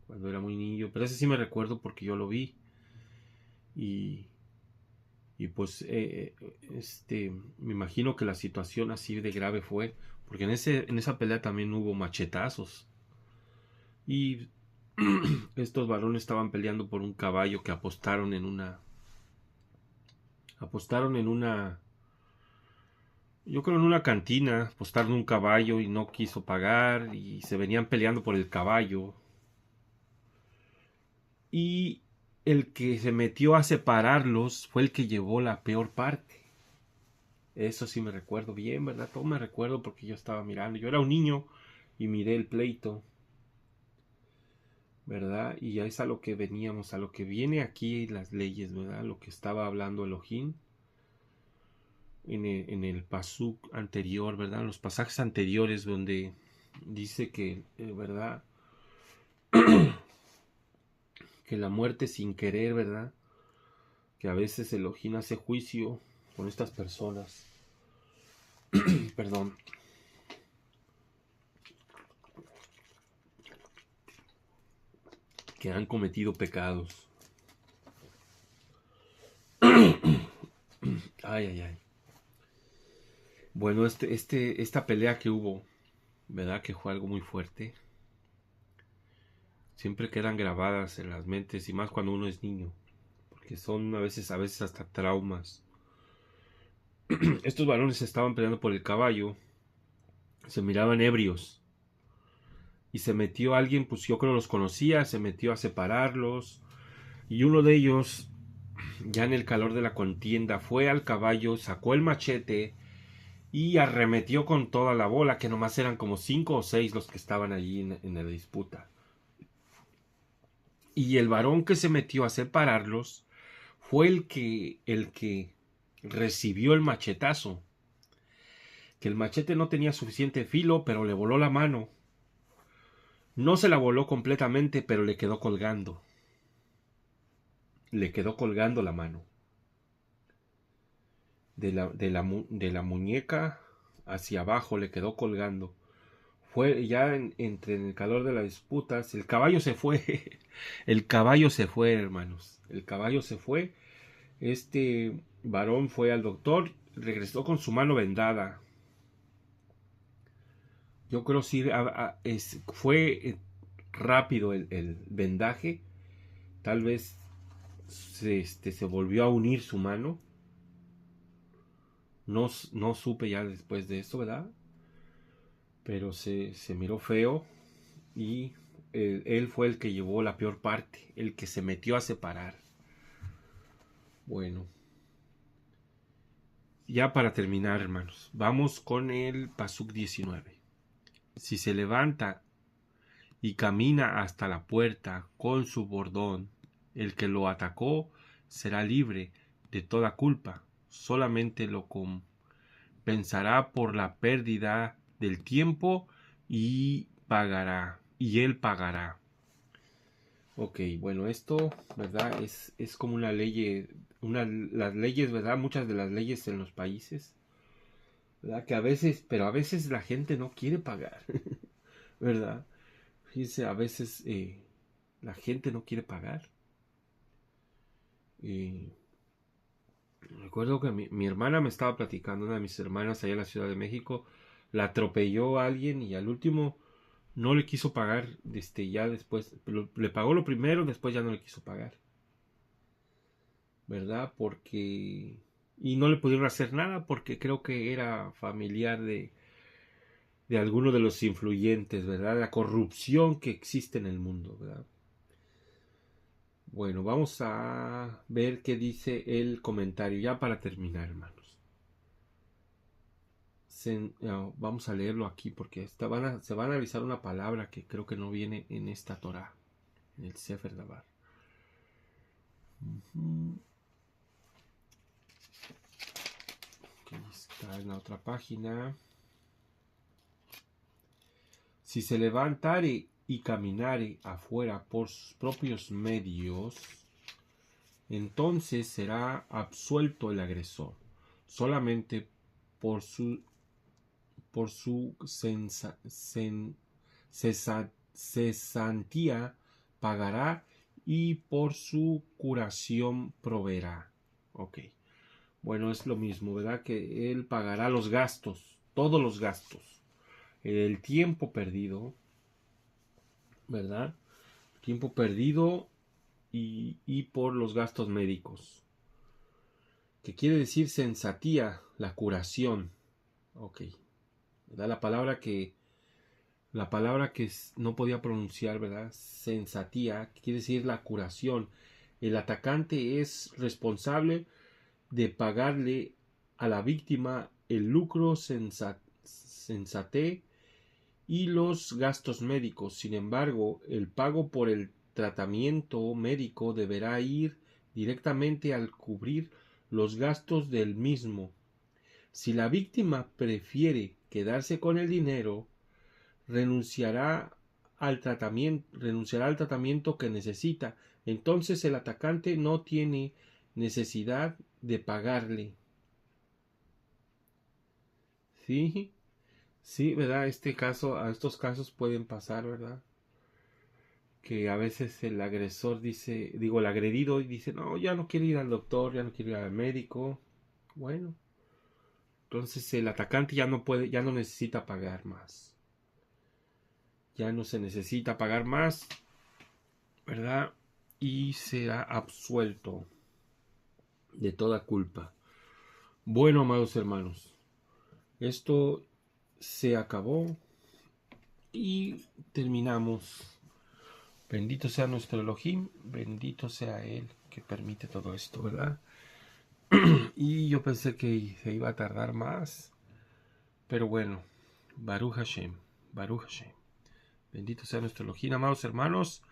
cuando era muy niño, pero ese sí me recuerdo porque yo lo vi. Y pues me imagino que la situación así de grave fue porque en esa pelea también hubo machetazos y estos varones estaban peleando por un caballo que apostaron en una, yo creo en una cantina, apostaron un caballo y no quiso pagar y se venían peleando por el caballo. Y el que se metió a separarlos fue el que llevó la peor parte. Eso sí me recuerdo bien, ¿verdad? Todo me recuerdo porque yo estaba mirando. Yo era un niño y miré el pleito, ¿verdad? Y ya es a lo que veníamos, a lo que viene aquí las leyes, ¿verdad? Lo que estaba hablando Elohim en el pasuk anterior, ¿verdad? En los pasajes anteriores donde dice que, ¿verdad? Que la muerte sin querer, ¿verdad? Que a veces Elohim hace juicio con estas personas. Perdón. Que han cometido pecados. Ay, ay, ay. Bueno, esta pelea que hubo, ¿verdad? Que fue algo muy fuerte. Siempre quedan grabadas en las mentes y más cuando uno es niño. Porque son a veces hasta traumas. Estos varones estaban peleando por el caballo. Se miraban ebrios. Y se metió alguien, pues yo creo los conocía, se metió a separarlos. Y uno de ellos, ya en el calor de la contienda, fue al caballo, sacó el machete y arremetió con toda la bola, que nomás eran como 5 o 6 los que estaban allí en la disputa. Y el varón que se metió a separarlos fue el que recibió el machetazo. Que el machete no tenía suficiente filo, pero le voló la mano. No se la voló completamente, pero le quedó colgando. Le quedó colgando la mano. De la muñeca hacia abajo le quedó colgando. Fue ya entre el calor de las disputas. El caballo se fue. El caballo se fue, hermanos. El caballo se fue. Este varón fue al doctor. Regresó con su mano vendada. Yo creo sí fue rápido el vendaje. Tal vez se volvió a unir su mano. No supe ya después de eso, ¿verdad? Pero se miró feo y él fue el que llevó la peor parte, el que se metió a separar. Bueno, ya para terminar, hermanos, vamos con el Pasuk 19. Si se levanta y camina hasta la puerta con su bordón, el que lo atacó será libre de toda culpa, solamente lo compensará por la pérdida del tiempo y él pagará. Ok, bueno, esto, ¿verdad? Es como una ley, las leyes, ¿verdad? Muchas de las leyes en los países, ¿verdad? Pero a veces la gente no quiere pagar, ¿verdad? Fíjense, a veces la gente no quiere pagar. Recuerdo que mi hermana me estaba platicando, una de mis hermanas allá en la Ciudad de México, la atropelló a alguien y al último no le quiso pagar, ya después, le pagó lo primero, después ya no le quiso pagar, ¿verdad? Y no le pudieron hacer nada porque creo que era familiar de alguno de los influyentes, ¿verdad? La corrupción que existe en el mundo, ¿verdad? Bueno, vamos a ver qué dice el comentario, ya para terminar, hermanos. Vamos a leerlo aquí porque se va a analizar una palabra que creo que no viene en esta Torah, en el Sefer Dabar. Está en la otra página. Si se levantare y caminare afuera por sus propios medios, entonces será absuelto el agresor, solamente por su cesantía pagará y por su curación proveerá. Ok. Bueno, es lo mismo, ¿verdad? Que él pagará los gastos, todos los gastos. El tiempo perdido, ¿verdad? Tiempo perdido y por los gastos médicos. Que quiere decir sensatía, la curación. Ok. ¿Verdad? La palabra que no podía pronunciar, ¿verdad? Sensatía, quiere decir la curación. El atacante es responsable de pagarle a la víctima el lucro sensate y los gastos médicos. Sin embargo, el pago por el tratamiento médico deberá ir directamente al cubrir los gastos del mismo. Si la víctima prefiere quedarse con el dinero, renunciará al tratamiento que necesita. Entonces el atacante no tiene necesidad de pagarle. ¿Sí? Sí, ¿verdad? Estos casos pueden pasar, ¿verdad? Que a veces el agresor el agredido dice, no, ya no quiero ir al doctor, ya no quiero ir al médico. Bueno, entonces el atacante ya no necesita pagar más. Ya no se necesita pagar más, ¿verdad? Y será absuelto de toda culpa. Bueno, amados hermanos, esto se acabó y terminamos. Bendito sea nuestro Elohim, bendito sea Él que permite todo esto, ¿verdad? Y yo pensé que se iba a tardar más, pero bueno, Baruch Hashem, Baruch Hashem. Bendito sea nuestro Elohim, amados hermanos.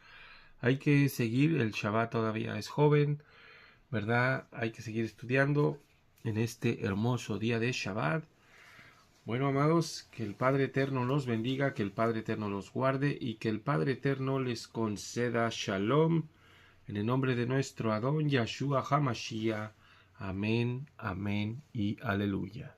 Hay que seguir, el Shabbat todavía es joven, ¿verdad? Hay que seguir estudiando en este hermoso día de Shabbat. Bueno, amados, que el Padre Eterno los bendiga, que el Padre Eterno los guarde y que el Padre Eterno les conceda Shalom en el nombre de nuestro Adón Yahshua HaMashiach. Amén, amén y aleluya.